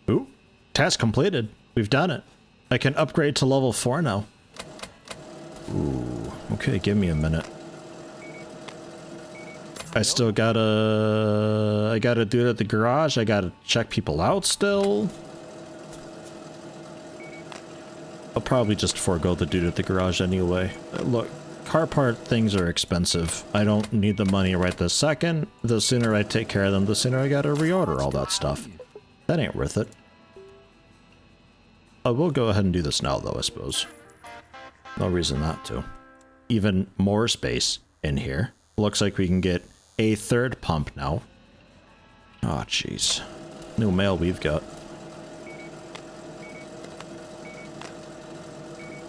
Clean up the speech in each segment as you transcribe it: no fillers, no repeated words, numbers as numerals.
Ooh, task completed. We've done it. I can upgrade to level 4 now. Ooh, okay, give me a minute. I still gotta... I gotta do it at the garage. I gotta check people out still. I'll probably just forego the dude at the garage anyway. Look, car part things are expensive. I don't need the money right this second. The sooner I take care of them, the sooner I gotta reorder all that stuff. That ain't worth it. I will go ahead and do this now though, I suppose. No reason not to. Even more space in here. Looks like we can get a third pump now. Oh, jeez. New mail we've got.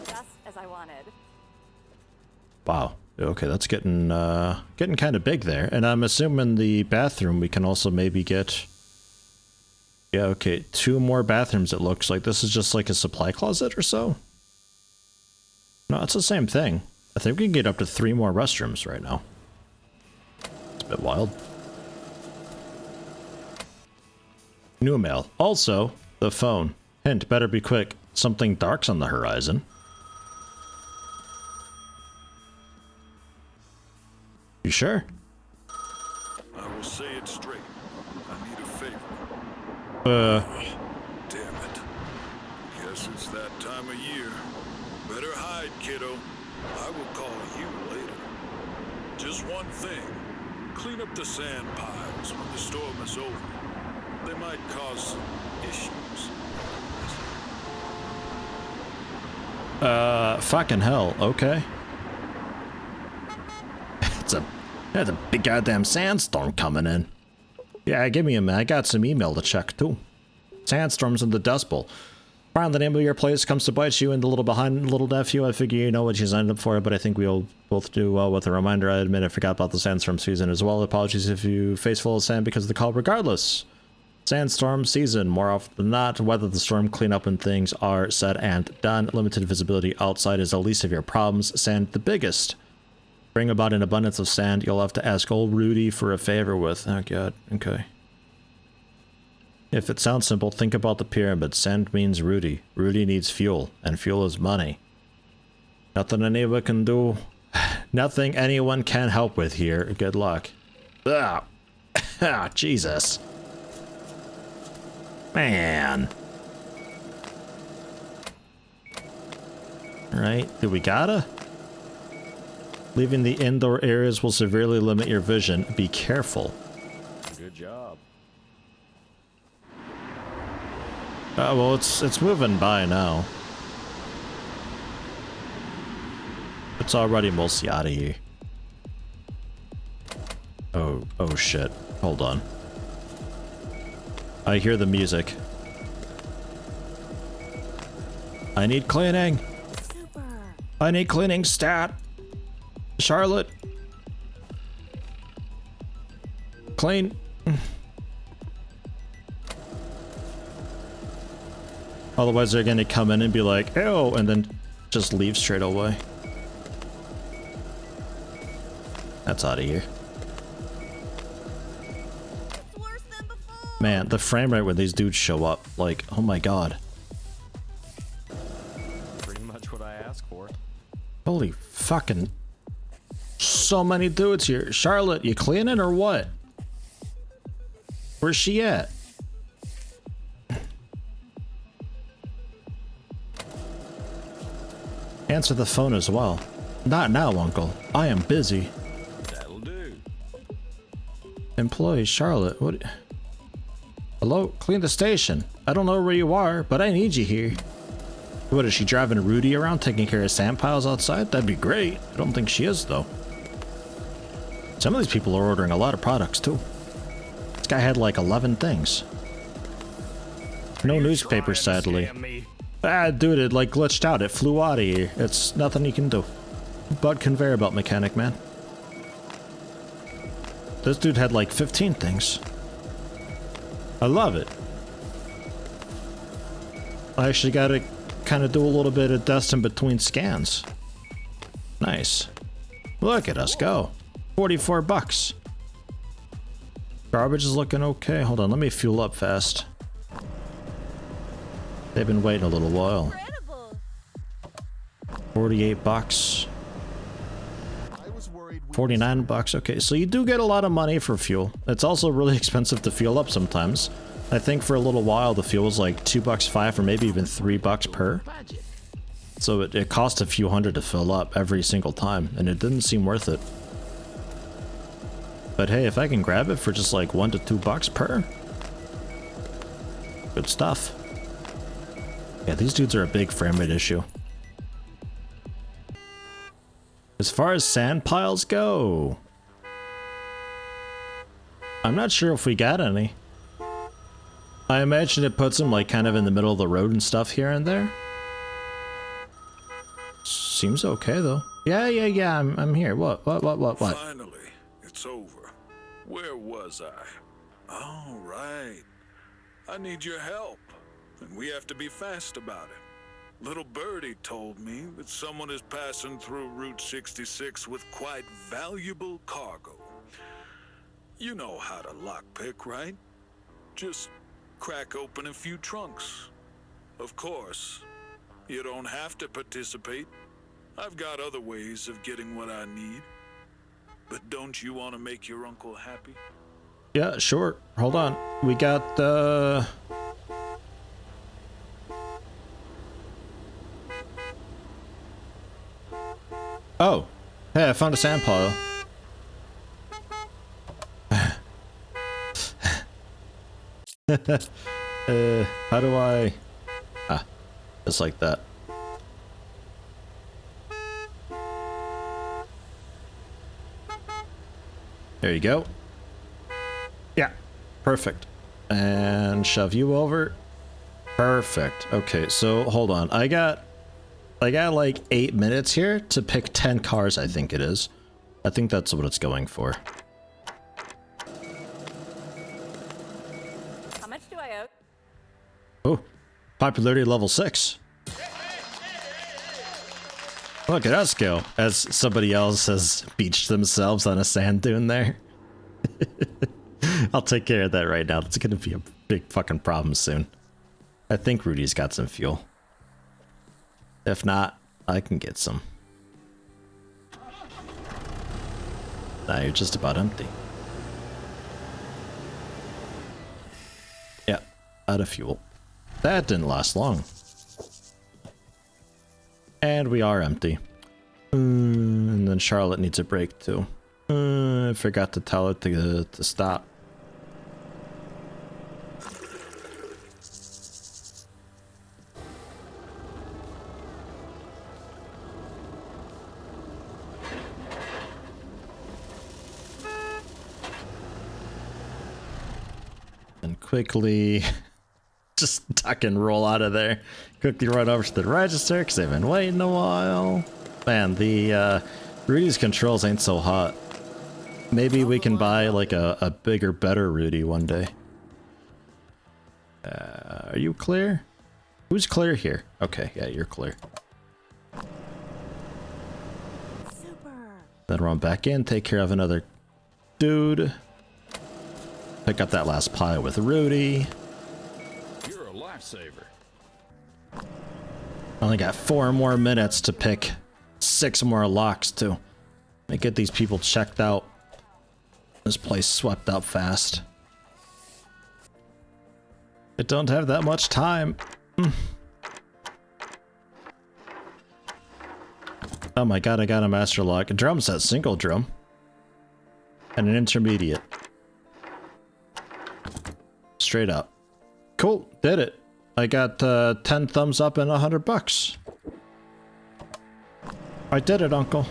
Just as I wanted. Wow. Okay, that's getting kind of big there. And I'm assuming the bathroom we can also maybe get... Yeah, okay, 2 more bathrooms it looks like. This is just like a supply closet or so? No, it's the same thing. I think we can get up to 3 more restrooms right now. It's a bit wild. New mail. Also, the phone. Hint, better be quick. Something dark's on the horizon. You sure? I will say it straight. I need a favor. Damn it. Guess it's that time of year. Better hide, kiddo. I will call you later. Just one thing. Clean up the sand piles when the storm is over. They might cause some issues. Fucking hell, okay. That's a big goddamn sandstorm coming in. Yeah, give me a minute. I got some email to check too. Sandstorms in the Dust Bowl. Find the name of your place comes to bite you and the little behind little nephew. I figure you know what you signed up for, but I think we'll both do well with a reminder. I admit I forgot about the sandstorm season as well. Apologies if you face full of sand because of the call. Regardless, sandstorm season. More often than not, weather the storm, clean up when things are said and done. Limited visibility outside is the least of your problems. Sand the biggest. Bring about an abundance of sand you'll have to ask old Rudy for a favor with. Oh god, okay. If it sounds simple, think about the pyramid. Sand means Rudy. Rudy needs fuel, and fuel is money. Nothing anyone can do. Nothing anyone can help with here. Good luck. Ah, Jesus. Man. Alright, do we gotta? Leaving the indoor areas will severely limit your vision. Be careful. Good job. Well, it's moving by now. It's already mostly out of here. Oh shit. Hold on. I hear the music. I need cleaning. Super. I need cleaning stat. Charlotte. Clean. Otherwise they're gonna come in and be like, ew, and then just leave straight away. That's out of here. It's worse than before. Man, the frame rate when these dudes show up, like, oh my god. Pretty much what I asked for. Holy fucking... So many dudes here. Charlotte, you cleaning or what? Where's she at? Answer the phone as well. Not now, Uncle. I am busy. That'll do. Employee Charlotte, what? Hello? Clean the station. I don't know where you are, but I need you here. What, is she driving Rudy around taking care of sand piles outside? That'd be great. I don't think she is, though. Some of these people are ordering a lot of products, too. This guy had like 11 things. No newspaper, sadly. Ah, dude, it like glitched out. It flew out of here. It's nothing you can do. But conveyor belt mechanic, man. This dude had like 15 things. I love it. I actually gotta kind of do a little bit of dust in between scans. Nice. Look at us go. 44 bucks. Garbage is looking okay. Hold on, let me fuel up fast. They've been waiting a little while. Incredible. 48 bucks. 49 bucks. Okay, so you do get a lot of money for fuel. It's also really expensive to fuel up sometimes. I think for a little while the fuel was like $2.05 or maybe even $3 per. So it cost a few hundred to fill up every single time, and it didn't seem worth it. But hey, if I can grab it for just like $1 to $2 per, good stuff. Yeah, these dudes are a big frame rate issue. As far as sand piles go, I'm not sure if we got any. I imagine it puts them like kind of in the middle of the road and stuff here and there. Seems okay though. Yeah, I'm here. What? Finally, it's over. Where was I? All right. I need your help, and we have to be fast about it. Little Birdie told me that someone is passing through Route 66 with quite valuable cargo. You know how to lockpick, right? Just crack open a few trunks. Of course, you don't have to participate. I've got other ways of getting what I need. But don't you want to make your uncle happy? Yeah, sure. Hold on. We got Oh. Hey, I found a sand pile. How do I... Ah, just like that. There you go. Yeah, perfect. And shove you over. Perfect. Okay, so hold on. I got like 8 minutes here to pick 10 cars, I think it is. I think that's what it's going for. How much do I owe? Oh, popularity level 6. Look at us go, as somebody else has beached themselves on a sand dune there. I'll take care of that right now. That's gonna be a big fucking problem soon. I think Rudy's got some fuel. If not, I can get some. Nah, you're just about empty. Yeah, out of fuel. That didn't last long. And we are empty. And then Charlotte needs a break too. I forgot to tell her to stop. And quickly just duck and roll out of there. Quickly run over to the register because they've been waiting a while. Man, the Rudy's controls ain't so hot. Maybe we can buy like a bigger, better Rudy one day. Are you clear? Who's clear here? Okay, yeah, you're clear. Super. Then run back in, take care of another dude. Pick up that last pile with Rudy. You're a lifesaver. Only got 4 more minutes to pick 6 more locks too. And get these people checked out. This place swept up fast. I don't have that much time. Oh my god, I got a master lock. A drum set, single drum. And an intermediate. Straight up. Cool, did it. I got 10 thumbs up and $100. I did it, Uncle.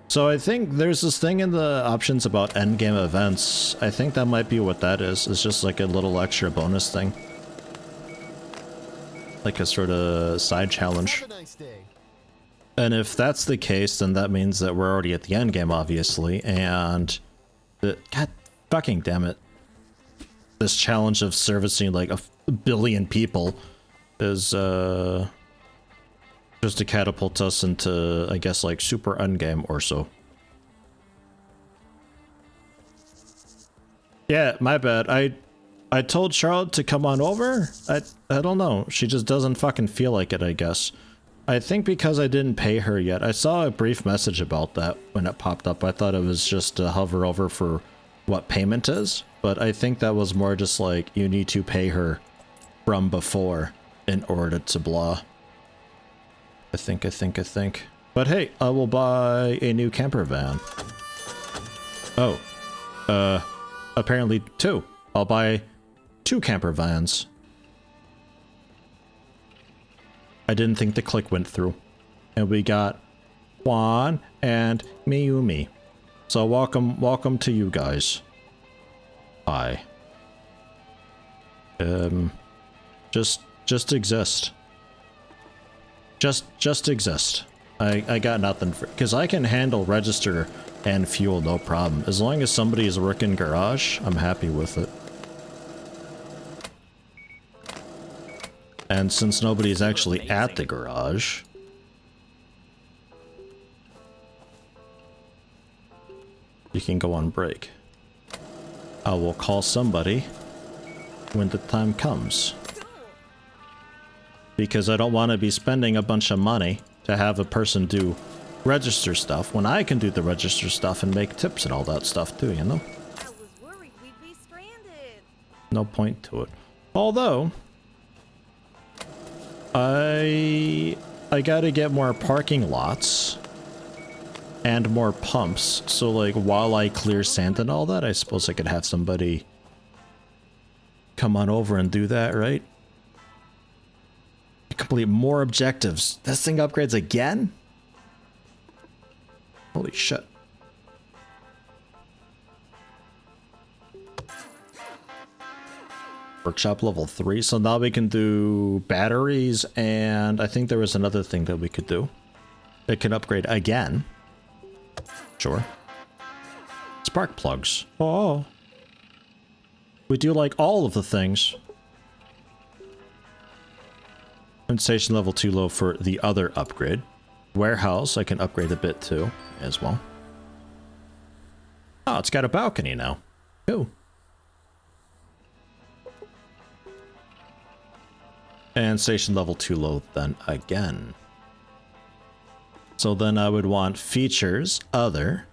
So I think there's this thing in the options about endgame events. I think that might be what that is. It's just like a little extra bonus thing. Like a sort of side challenge. Have a nice day. And if that's the case, then that means that we're already at the endgame, obviously. And god fucking damn it. This challenge of servicing like a billion people is just to catapult us into, I guess, like super endgame or so. Yeah, my bad. I told Charlotte to come on over. I don't know. She just doesn't fucking feel like it, I guess. I think because I didn't pay her yet. I saw a brief message about that when it popped up. I thought it was just to hover over for what payment is, but I think that was more just like you need to pay her from before in order to blah. I think. But hey, I will buy a new camper van. Oh, apparently 2. I'll buy 2 camper vans. I didn't think the click went through. And we got Juan and Miyumi. So welcome to you guys. Hi. Just exist. Just exist. I got nothing for, because I can handle register and fuel no problem. As long as somebody is working garage, I'm happy with it. And since nobody's actually at the garage, you can go on break. I will call somebody when the time comes. Because I don't want to be spending a bunch of money to have a person do register stuff when I can do the register stuff and make tips and all that stuff too, you know? I was worried we'd be stranded. No point to it. Although I gotta get more parking lots and more pumps, so like while I clear sand and all that, I suppose I could have somebody come on over and do that, right? Complete more objectives. This thing upgrades again? Holy shit. Workshop level 3, so now we can do batteries, and I think there was another thing that we could do. It can upgrade again. Sure. Spark plugs. Oh. We do like all of the things. And station level 2 low for the other upgrade. Warehouse, I can upgrade a bit too, as well. Oh, it's got a balcony now. Cool. And station level 2 low then again. So then I would want features, other,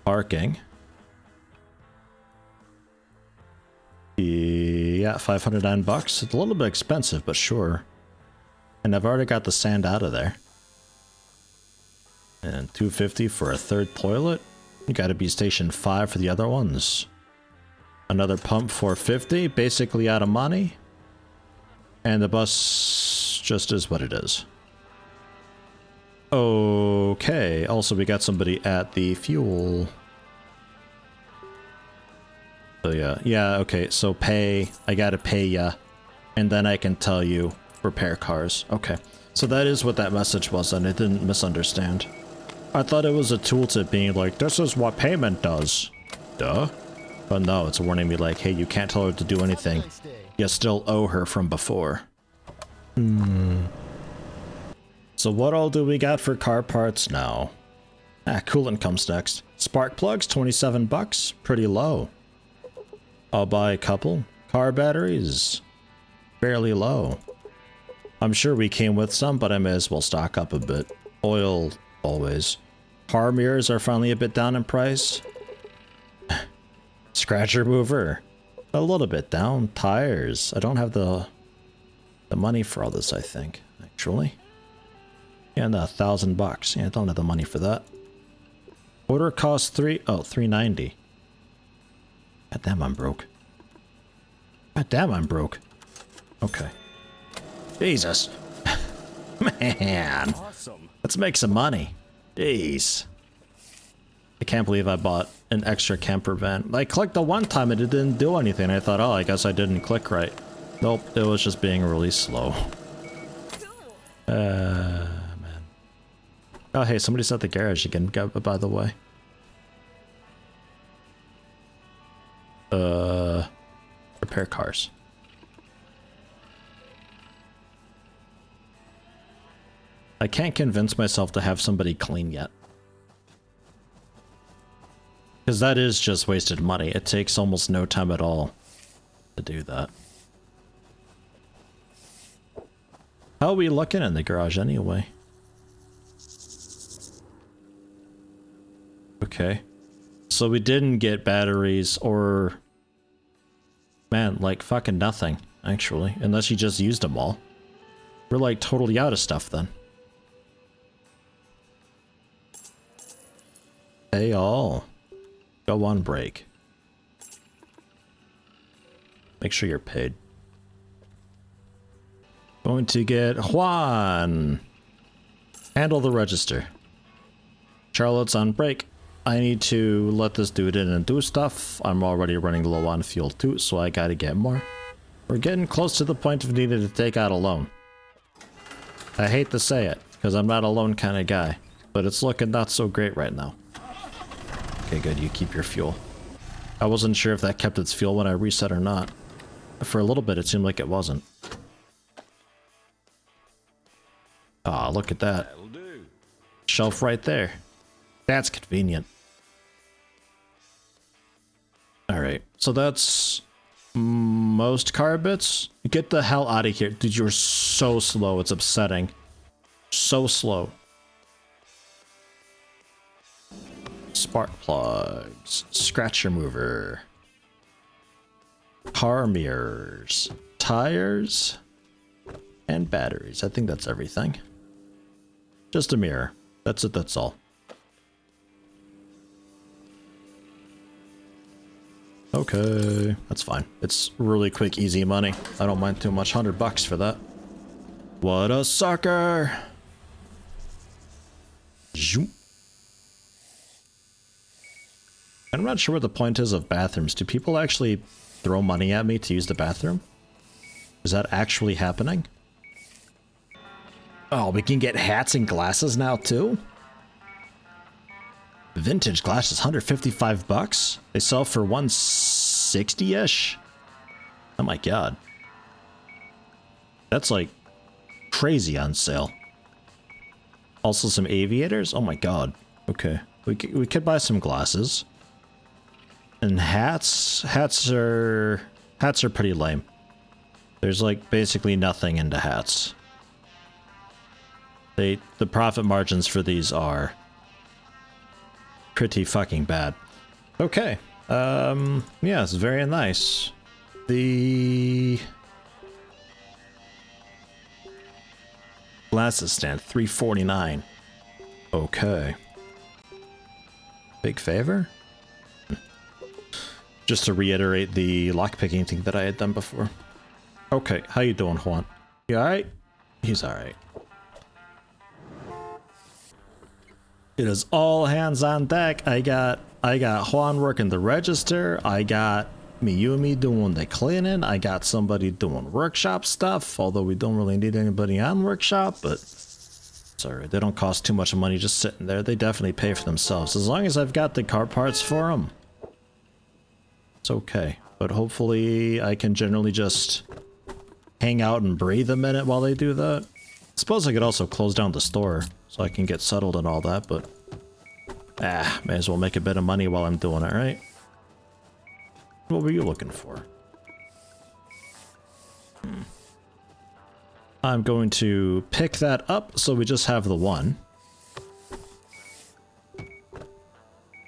parking. Yeah, $509. It's a little bit expensive, but sure. And I've already got the sand out of there. And $250 for a third toilet. You gotta be station 5 for the other ones. Another pump $450, basically out of money. And the bus just is what it is. Okay, also we got somebody at the fuel. So yeah, okay, so pay, I gotta pay ya, and then I can tell you repair cars. Okay, so that is what that message was, and I didn't misunderstand. I thought it was a tooltip being like, this is what payment does. Duh. But no, it's warning me like, hey, you can't tell her to do anything. You still owe her from before. So what all do we got for car parts now? Ah, coolant comes next. Spark plugs, $27, pretty low. I'll buy a couple. Car batteries, fairly low. I'm sure we came with some, but I may as well stock up a bit. Oil, always. Car mirrors are finally a bit down in price. Scratch remover, a little bit down. Tires, I don't have the money for all this, I think, actually. And $1,000. Yeah, I don't have the money for that. Order cost $390. God damn, I'm broke. God damn, I'm broke. Okay. Jesus. Man. Awesome. Let's make some money. Jeez. I can't believe I bought an extra camper van. I clicked the one time and it didn't do anything. I thought, oh, I guess I didn't click right. Nope, it was just being really slow. Man. Oh, hey, somebody's at the garage again, by the way. Repair cars. I can't convince myself to have somebody clean yet. Because that is just wasted money. It takes almost no time at all to do that. How are we looking in the garage anyway? Okay. So we didn't get batteries or... Man, like fucking nothing, actually. Unless you just used them all. We're like totally out of stuff then. Hey all. Go on break. Make sure you're paid. Going to get Juan. Handle the register. Charlotte's on break. I need to let this dude in and do stuff. I'm already running low on fuel too, so I gotta get more. We're getting close to the point of needing to take out a loan. I hate to say it, because I'm not a loan kind of guy, but it's looking not so great right now. Okay, good, you keep your fuel. I wasn't sure if that kept its fuel when I reset or not. For a little bit, it seemed like it wasn't. Ah, look at that. That'll do. Shelf right there. That's convenient. Alright, so that's most car bits. Get the hell out of here. Dude, you're so slow, it's upsetting. So slow. Spark plugs. Scratch remover. Car mirrors. Tires. And batteries. I think that's everything. Just a mirror. That's it, that's all. Okay, that's fine. It's really quick, easy money. I don't mind too much. $100 for that. What a sucker! Zoom. I'm not sure what the point is of bathrooms. Do people actually throw money at me to use the bathroom? Is that actually happening? Oh, we can get hats and glasses now too? Vintage glasses, $155. They sell for $160-ish. Oh my god. That's like crazy on sale. Also some aviators. Oh my god. Okay. We could buy some glasses. And hats. Hats are pretty lame. There's like basically nothing into hats. The profit margins for these are pretty fucking bad. Okay. Yeah, it's very nice. The glasses stand $349. Okay. Big favor? Just to reiterate the lockpicking thing that I had done before. Okay, how you doing, Juan? You alright? He's alright. It is all hands on deck. I got Juan working the register. I got Miyumi doing the cleaning. I got somebody doing workshop stuff, although we don't really need anybody on workshop, but sorry, they don't cost too much money just sitting there. They definitely pay for themselves. As long as I've got the car parts for them, it's okay. But hopefully I can generally just hang out and breathe a minute while they do that. I suppose I could also close down the store so I can get settled and all that, but may as well make a bit of money while I'm doing it, right? What were you looking for? I'm going to pick that up so we just have the one.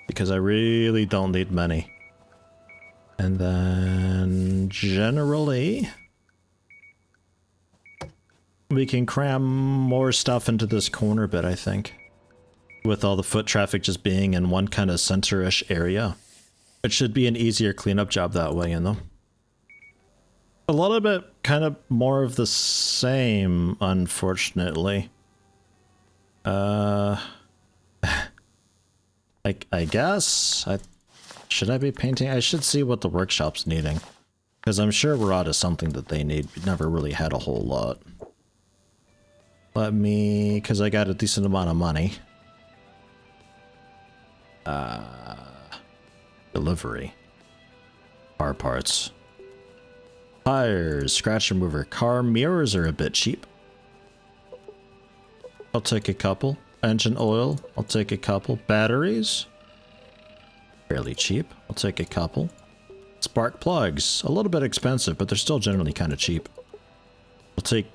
Because I really don't need many. And then generally we can cram more stuff into this corner bit, I think. With all the foot traffic just being in one kind of center-ish area. It should be an easier cleanup job that way, you know? A little bit kind of more of the same, unfortunately. I guess? Should I be painting? I should see what the workshop's needing. Because I'm sure we're out of something that they need. We never really had a whole lot. Let me... because I got a decent amount of money. Delivery. Car parts. Tires. Scratch remover. Car mirrors are a bit cheap. I'll take a couple. Engine oil. I'll take a couple. Batteries. Fairly cheap. I'll take a couple. Spark plugs. A little bit expensive, but they're still generally kind of cheap. I'll take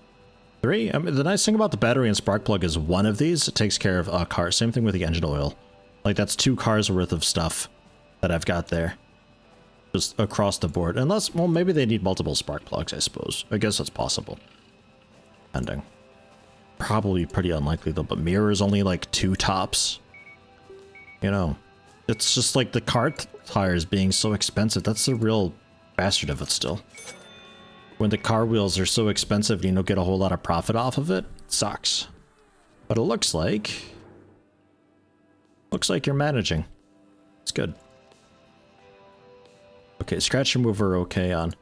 3. I mean, the nice thing about the battery and spark plug is one of these takes care of a car. Same thing with the engine oil. Like, that's 2 cars worth of stuff that I've got there. Just across the board. Unless, well, maybe they need multiple spark plugs, I suppose. I guess that's possible. Depending. Probably pretty unlikely, though. But mirrors only, like, 2 tops. You know. It's just like the car tires being so expensive. That's the real bastard of it still. When the car wheels are so expensive and you don't get a whole lot of profit off of it, it sucks. But it looks like you're managing. It's good. Okay, scratch remover we're okay on.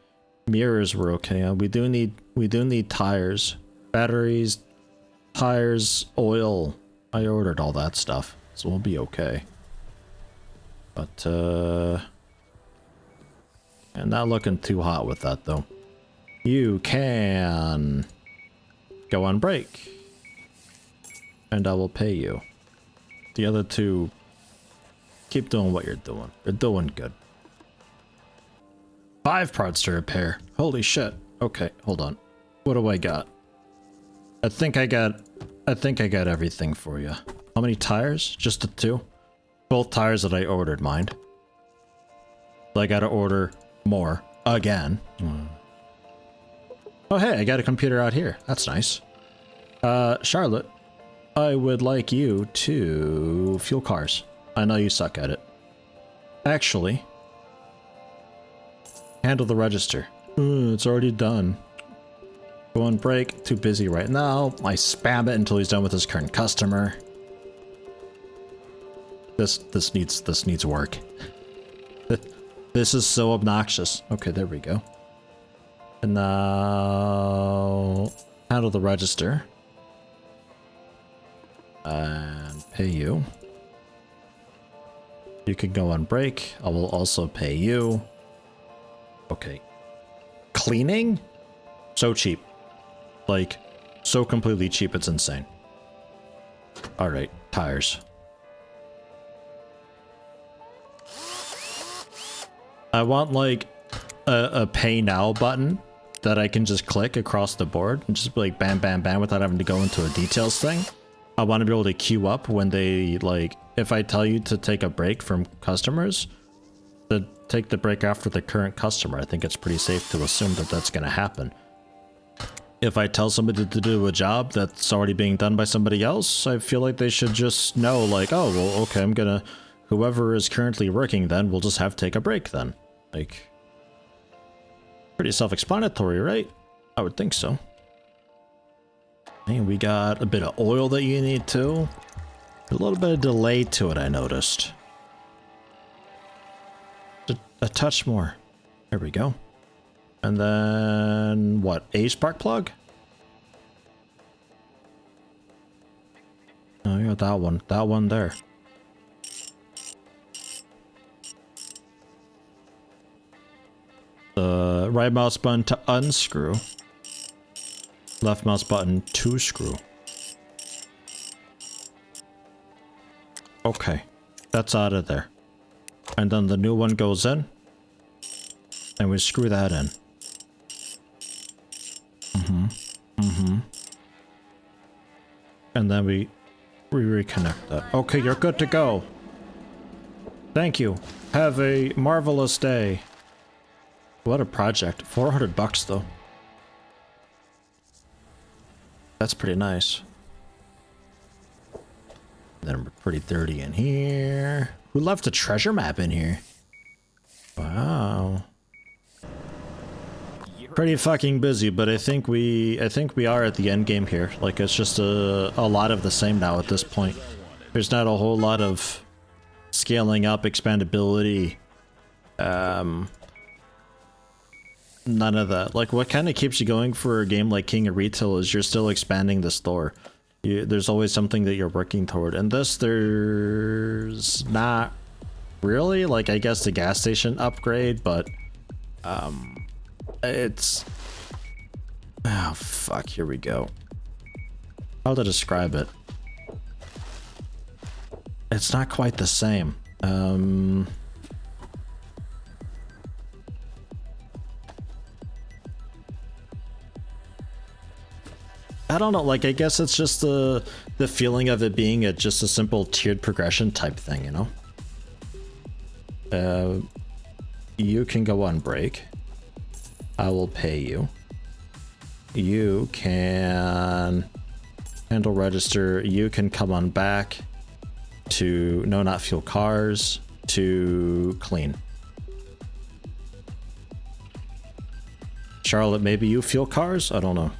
Mirrors we're okay on. We do need tires. Batteries, tires, oil. I ordered all that stuff, so we'll be okay. But and not looking too hot with that though. You can go on break. And I will pay you. The other 2, keep doing what you're doing. You're doing good. 5 parts to repair. Holy shit. Okay, hold on. What do I got? I think I got everything for you. How many tires? Just the 2? Both tires that I ordered, mind. So I gotta order more. Again. Oh hey, I got a computer out here. That's nice. Charlotte, I would like you to fuel cars. I know you suck at it. Actually, handle the register. It's already done. Go on break. Too busy right now. I spam it until he's done with his current customer. This needs work. This is so obnoxious. Okay, there we go. And now handle the register. And pay you. You can go on break. I will also pay you. Okay. Cleaning? So cheap. Like, so completely cheap, it's insane. Alright, tires. I want, like, a pay now button that I can just click across the board and just be like bam, bam, bam without having to go into a details thing. I want to be able to queue up when they, like, if I tell you to take a break from customers, to take the break after the current customer. I think it's pretty safe to assume that that's going to happen. If I tell somebody to do a job that's already being done by somebody else, I feel like they should just know, like, oh, well, okay, I'm gonna, whoever is currently working then, we'll just have to take a break then. Like, pretty self-explanatory, right? I would think so. And we got a bit of oil that you need too. A little bit of delay to it, I noticed. A touch more. There we go. And then, what, a spark plug? Oh, yeah, that one there. The right mouse button to unscrew. Left mouse button to screw. Okay, that's out of there. And then the new one goes in. And we screw that in. And then we reconnect that. Okay, you're good to go. Thank you. Have a marvelous day. What a project. $400 though. That's pretty nice. Then we're pretty dirty in here. Who left a treasure map in here? Wow. Pretty fucking busy, but I think we are at the end game here. Like, it's just a lot of the same now at this point. There's not a whole lot of scaling up, expandability. None of that. Like, what kind of keeps you going for a game like King of Retail is you're still expanding the store. There's always something that you're working toward. And this, there's not really. Like, I guess the gas station upgrade, but it's... Oh, fuck. Here we go. How to describe it? It's not quite the same. I don't know, like, I guess it's just the feeling of it being just a simple tiered progression type thing, you know? You can go on break. I will pay you. You can handle register. You can come on back to, no, not fuel cars, to clean. Charlotte, maybe you fuel cars? I don't know.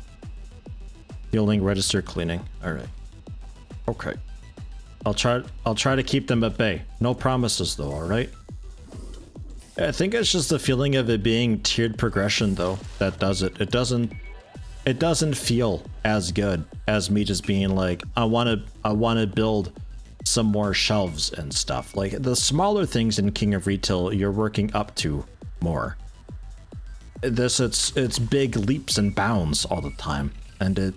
Fueling, register, cleaning. All right. Okay. I'll try to keep them at bay. No promises though, all right? I think it's just the feeling of it being tiered progression though that does it. It doesn't feel as good as me just being like, I want to build some more shelves and stuff. Like the smaller things in King of Retail you're working up to more. This it's big leaps and bounds all the time, and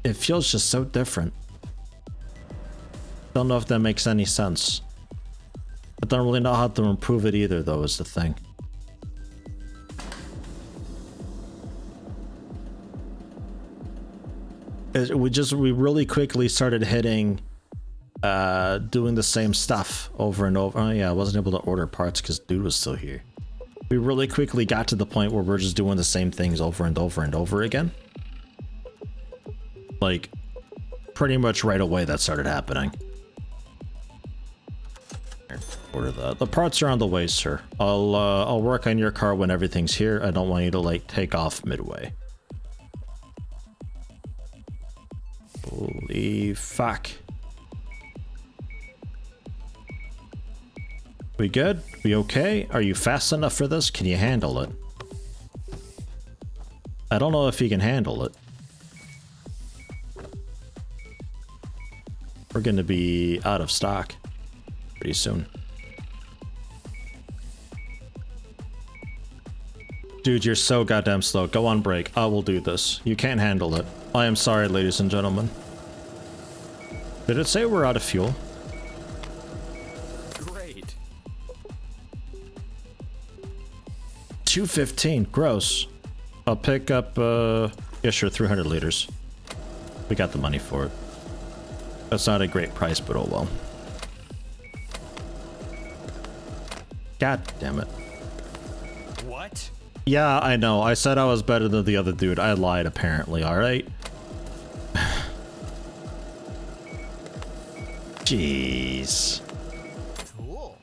it feels just so different. Don't know if that makes any sense. I don't really know how to improve it either though, is the thing. We really quickly started hitting doing the same stuff over and over. Oh yeah, I wasn't able to order parts because dude was still here. We really quickly got to the point where we're just doing the same things over and over and over again. Like, pretty much right away that started happening. Here, order that. The parts are on the way, sir. I'll work on your car when everything's here. I don't want you to like take off midway. Holy fuck. We good? We okay? Are you fast enough for this? Can you handle it? I don't know if you can handle it. We're gonna be out of stock pretty soon. Dude, you're so goddamn slow. Go on break. I will do this. You can't handle it. I am sorry, ladies and gentlemen. Did it say we're out of fuel? Great. 215. Gross. I'll pick up, yeah, sure, 300 liters. We got the money for it. That's not a great price, but oh well. God damn it. What? Yeah, I know. I said I was better than the other dude. I lied, apparently, alright? Jeez. Cool.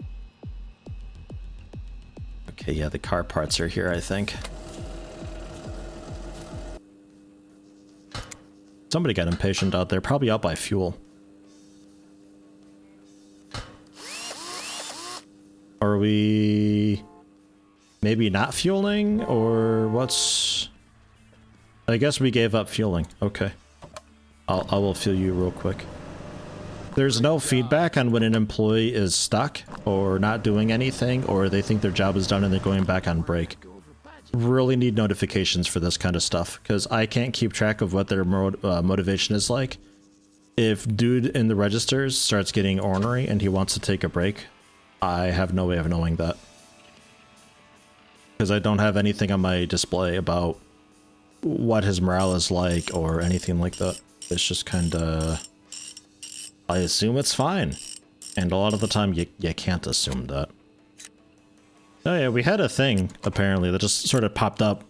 Okay, yeah, the car parts are here, I think. Somebody got impatient out there, probably out by fuel. Are we maybe not fueling, or what's... I guess we gave up fueling. Okay. I will fuel you real quick. There's no feedback on when an employee is stuck or not doing anything, or they think their job is done and they're going back on break. Really need notifications for this kind of stuff, because I can't keep track of what their motivation is like. If dude in the registers starts getting ornery and he wants to take a break, I have no way of knowing that. Because I don't have anything on my display about what his morale is like or anything like that. It's just kind of... I assume it's fine. And a lot of the time you can't assume that. Oh yeah, we had a thing, apparently, that just sort of popped up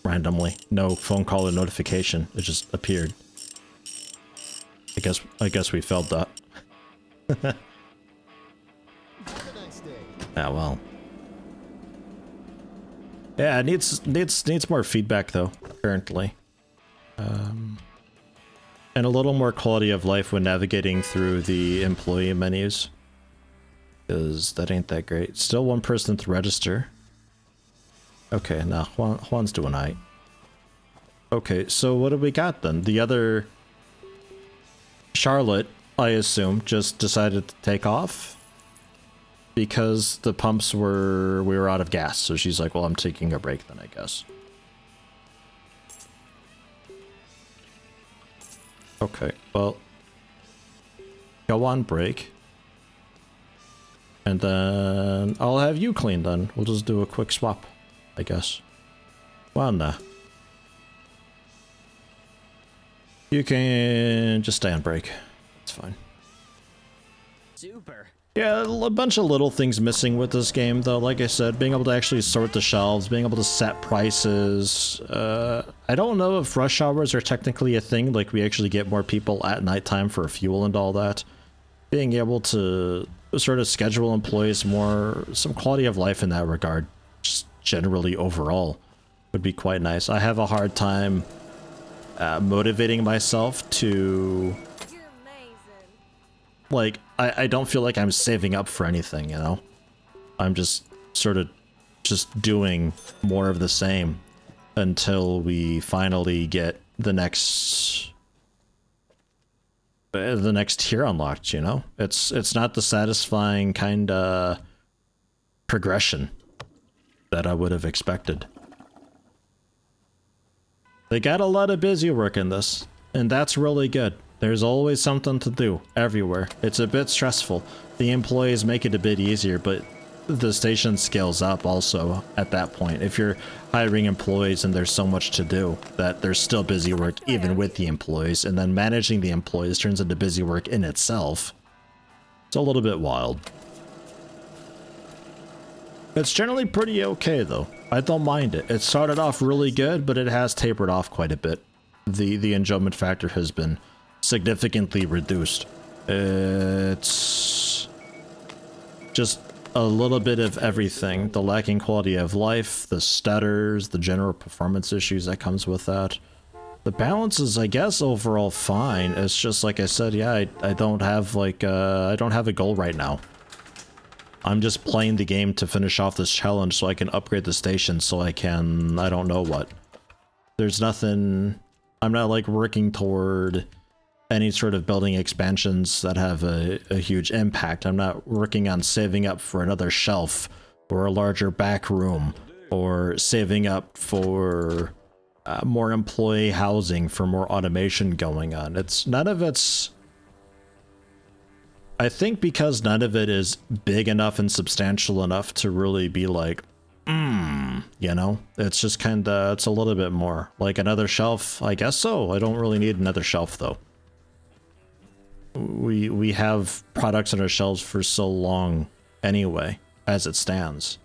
randomly. No phone call or notification. It just appeared. I guess we felt that. Have a nice day. Yeah, well. Yeah, it needs more feedback though, currently. And a little more quality of life when navigating through the employee menus. Because that ain't that great. Still one person to register. Okay, now Juan's doing aight. Okay, so what do we got then? The other... Charlotte, I assume, just decided to take off. Because the pumps we were out of gas. So she's like, well, I'm taking a break then, I guess. Okay, well... Go on break. And then I'll have you clean then. We'll just do a quick swap, I guess. Well, nah. You can just stay on break. It's fine. Super. Yeah, a bunch of little things missing with this game, though. Like I said, being able to actually sort the shelves, being able to set prices. I don't know if rush hours are technically a thing, like we actually get more people at nighttime for fuel and all that. Being able to sort of schedule employees more, some quality of life in that regard, just generally overall, would be quite nice. I have a hard time motivating myself to... You're amazing. Like, I don't feel like I'm saving up for anything, you know? I'm just sort of just doing more of the same until we finally get the next tier unlocked, you know? It's not the satisfying kind of progression that I would have expected. They got a lot of busy work in this, and that's really good. There's always something to do, everywhere. It's a bit stressful. The employees make it a bit easier, but the station scales up also at that point. If you're hiring employees and there's so much to do, that there's still busy work even with the employees, and then managing the employees turns into busy work in itself. It's a little bit wild. It's generally pretty okay, though. I don't mind it. It started off really good, but it has tapered off quite a bit. The enjoyment factor has been significantly reduced. It's just a little bit of everything. The lacking quality of life, the stutters, the general performance issues that comes with that. The balance is, I guess, overall fine. It's just like I said, yeah, I don't have like I don't have a goal right now. I'm just playing the game to finish off this challenge so I can upgrade the station so I can, I don't know what. There's nothing, I'm not like working toward any sort of building expansions that have a huge impact. I'm not working on saving up for another shelf or a larger back room or saving up for more employee housing, for more automation going on. None of it's, I think because none of it is big enough and substantial enough to really be like, you know? It's just kinda, it's a little bit more. Like another shelf, I guess so. I don't really need another shelf though. We have products on our shelves for so long anyway, as it stands.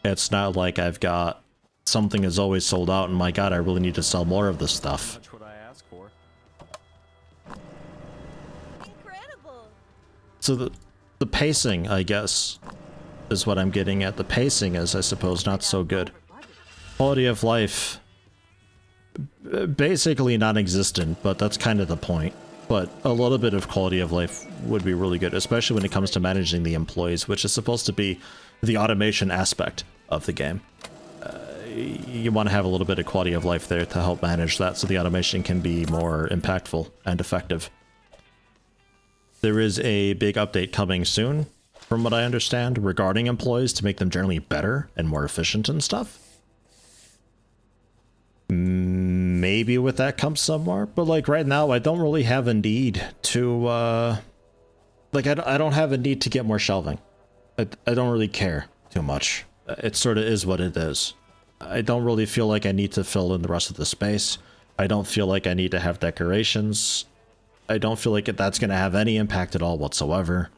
It's not like I've got something is always sold out and my god, I really need to sell more of this stuff. That's what I asked for. Incredible. So the pacing, I guess, is what I'm getting at. The pacing is, I suppose, not so good. Quality of life, basically non-existent, but that's kind of the point. But a little bit of quality of life would be really good, especially when it comes to managing the employees, which is supposed to be the automation aspect of the game. You want to have a little bit of quality of life there to help manage that so the automation can be more impactful and effective. There is a big update coming soon, from what I understand, regarding employees to make them generally better and more efficient and stuff. Maybe with that comes some more, but like right now I don't really have a need to, like I don't have a need to get more shelving. I don't really care too much. It sort of is what it is. I don't really feel like I need to fill in the rest of the space. I don't feel like I need to have decorations. I don't feel like that's going to have any impact at all whatsoever.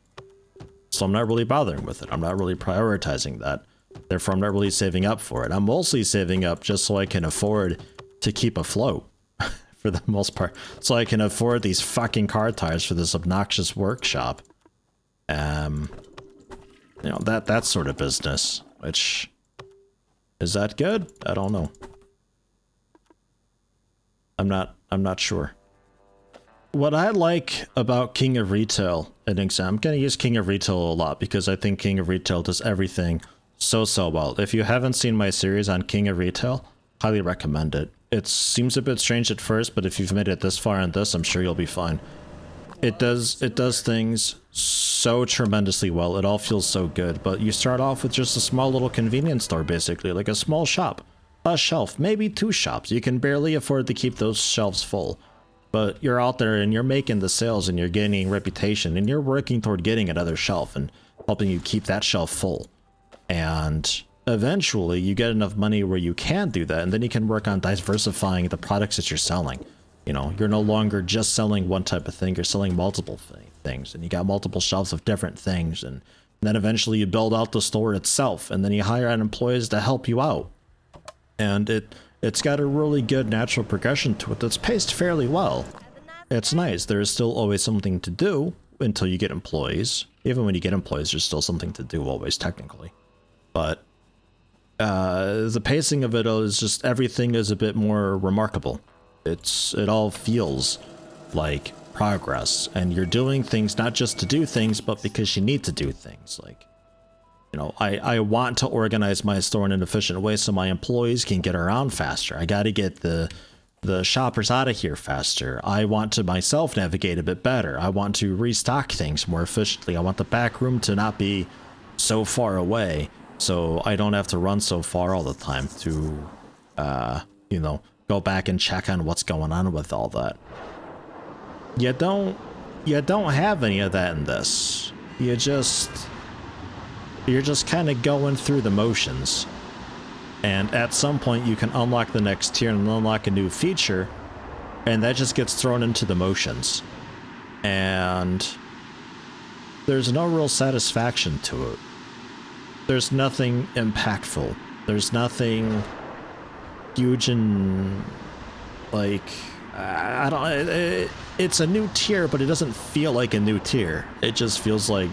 So I'm not really bothering with it. I'm not really prioritizing that. Therefore, I'm not really saving up for it. I'm mostly saving up just so I can afford to keep afloat, for the most part. So I can afford these fucking car tires for this obnoxious workshop. You know, that sort of business, which... Is that good? I don't know. I'm not sure. What I like about King of Retail, I'm gonna use King of Retail a lot because I think King of Retail does everything so well. If you haven't seen my series on King of Retail, highly recommend it. It seems a bit strange at first, but if you've made it this far in this, I'm sure you'll be fine. It does things so tremendously well. It all feels so good, but you start off with just a small little convenience store, basically, like a small shop, a shelf, maybe 2 shops. You can barely afford to keep those shelves full, but you're out there and you're making the sales and you're gaining reputation and you're working toward getting another shelf and helping you keep that shelf full. And eventually you get enough money where you can do that, and then you can work on diversifying the products that you're selling. You know, you're no longer just selling one type of thing, you're selling multiple things, and you got multiple shelves of different things, and then eventually you build out the store itself, and then you hire out employees to help you out. And it's got a really good natural progression to it that's paced fairly well. It's nice. There is still always something to do until you get employees. Even when you get employees, there's still something to do always, technically. But the pacing of it is just, everything is a bit more remarkable. It all feels like progress, and you're doing things not just to do things, but because you need to do things. Like, you know, I want to organize my store in an efficient way so my employees can get around faster. I got to get the shoppers out of here faster. I want to myself navigate a bit better. I want to restock things more efficiently. I want the back room to not be so far away, so I don't have to run so far all the time to, you know, go back and check on what's going on with all that. You don't have any of that in this. You're just kind of going through the motions. And at some point you can unlock the next tier and unlock a new feature, and that just gets thrown into the motions. And there's no real satisfaction to it. There's nothing impactful. There's nothing huge and, like, I don't, it's a new tier, but it doesn't feel like a new tier. It just feels like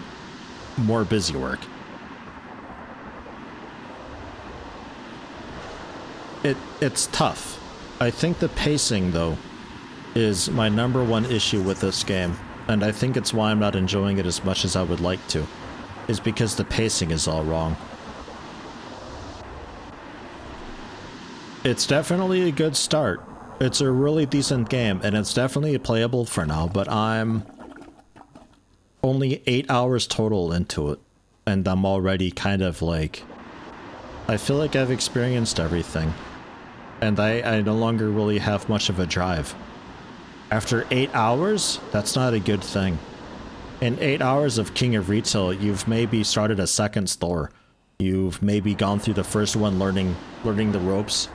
more busy work. It's tough. I think the pacing, though, is my #1 issue with this game, and I think it's why I'm not enjoying it as much as I would like to, is because the pacing is all wrong. It's definitely a good start. It's a really decent game, and it's definitely playable for now, but I'm only 8 hours total into it, and I'm already kind of like, I feel like I've experienced everything, and I no longer really have much of a drive. After 8 hours, that's not a good thing. In 8 hours of King of Retail, you've maybe started a second store. You've maybe gone through the first one learning the ropes,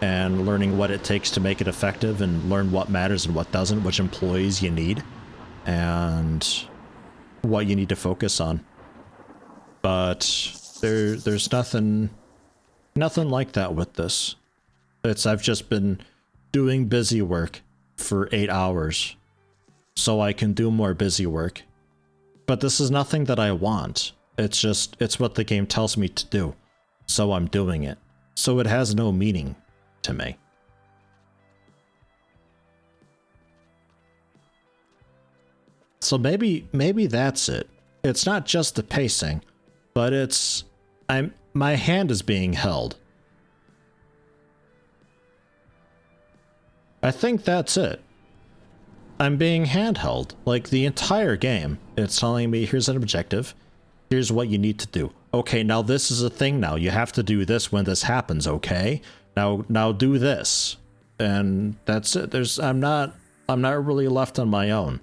and learning what it takes to make it effective, and learn what matters and what doesn't, which employees you need, and what you need to focus on. But there's nothing like that with this. I've just been doing busy work for 8 hours so I can do more busy work. But this is nothing that I want. It's what the game tells me to do, so I'm doing it. So it has no meaning to me. So maybe that's it. It's not just the pacing, but my hand is being held. I think that's it. I'm being handheld. Like, the entire game, it's telling me, here's an objective, here's what you need to do. Okay, now this is a thing now. You have to do this when this happens, okay? Now do this. And that's it. I'm not really left on my own.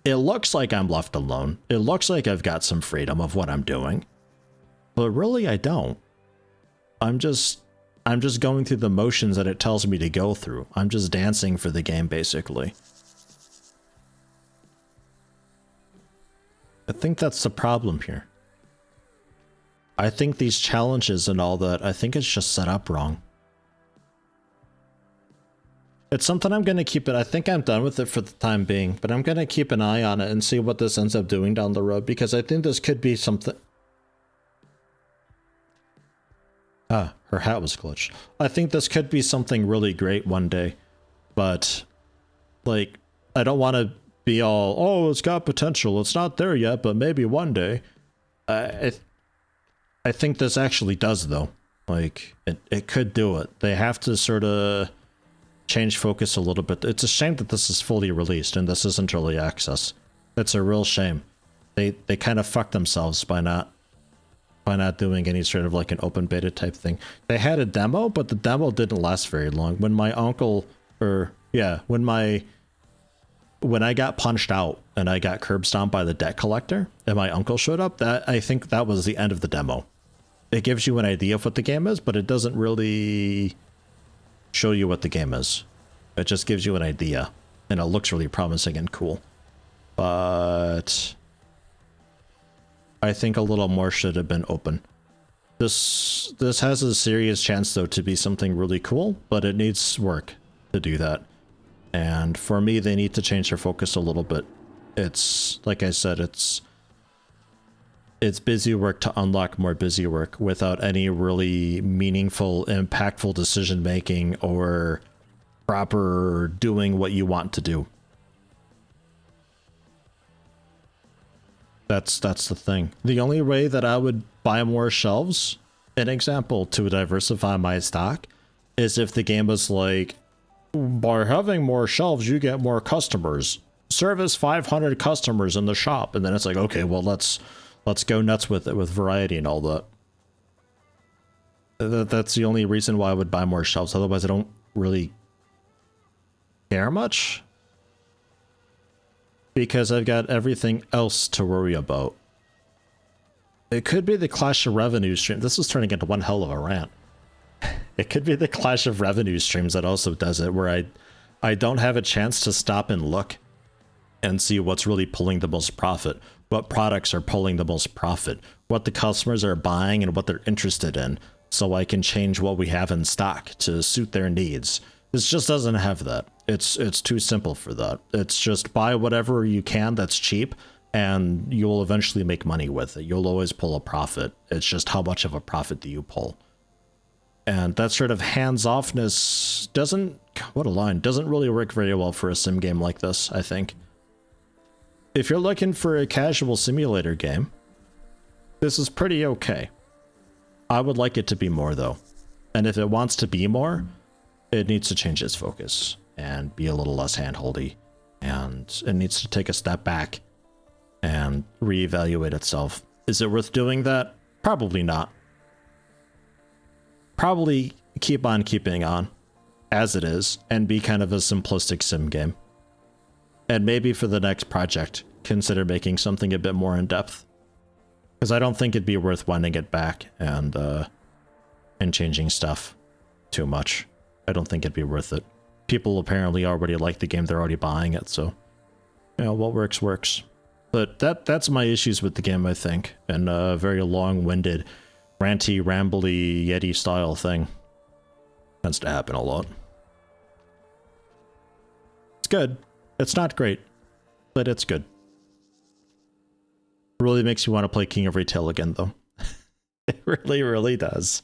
It looks like I'm left alone. It looks like I've got some freedom of what I'm doing. But really I don't. I'm just going through the motions that it tells me to go through. I'm just dancing for the game, basically. I think that's the problem here. I think these challenges and all that, I think it's just set up wrong. It's something I'm going to keep it. I think I'm done with it for the time being, but I'm going to keep an eye on it and see what this ends up doing down the road, because I think this could be something. Ah, her hat was glitched. I think this could be something really great one day, but, like, I don't want to be all, oh, it's got potential, it's not there yet, but maybe one day. I think this actually does, though. Like, it could do it. They have to sort of change focus a little bit. It's a shame that this is fully released and this isn't early access. It's a real shame. They kind of fucked themselves by not doing any sort of like an open beta type thing. They had a demo, but the demo didn't last very long. When my uncle, when I got punched out and I got curb stomped by the debt collector and my uncle showed up, I think that was the end of the demo. It gives you an idea of what the game is, but it doesn't really show you what the game is. It just gives you an idea, and it looks really promising and cool. But I think a little more should have been open. This has a serious chance though to be something really cool, but it needs work to do that. And for me, they need to change their focus a little bit. It's like I said, it's busy work to unlock more busy work without any really meaningful, impactful decision making or proper doing what you want to do. That's the thing. The only way that I would buy more shelves, an example to diversify my stock, is if the game was like, by having more shelves, you get more customers. Service 500 customers in the shop, and then it's like, okay, well let's go nuts with it with variety and all that. That's the only reason why I would buy more shelves. Otherwise, I don't really care much, because I've got everything else to worry about. It could be the clash of revenue stream. This is turning into one hell of a rant. It could be the clash of revenue streams that also does it, where I don't have a chance to stop and look and see what's really pulling the most profit, what products are pulling the most profit, what the customers are buying and what they're interested in, so I can change what we have in stock to suit their needs. This just doesn't have that. It's too simple for that. It's just buy whatever you can that's cheap, and you'll eventually make money with it. You'll always pull a profit. It's just how much of a profit do you pull? And that sort of hands-offness doesn't really work very well for a sim game like this, I think. If you're looking for a casual simulator game, this is pretty okay. I would like it to be more though. And if it wants to be more, it needs to change its focus and be a little less handholdy, and it needs to take a step back and reevaluate itself. Is it worth doing that? Probably not. Probably keep on keeping on as it is and be kind of a simplistic sim game. And maybe for the next project, consider making something a bit more in depth. Because I don't think it'd be worth winding it back and changing stuff too much. I don't think it'd be worth it. People apparently already like the game, they're already buying it, so you know, what works works. But that's my issues with the game, I think, and a very long-winded, ranty, rambly Yeti style thing. Tends to happen a lot. It's good. It's not great, but it's good. Really makes you want to play King of Retail again, though. It really, really does.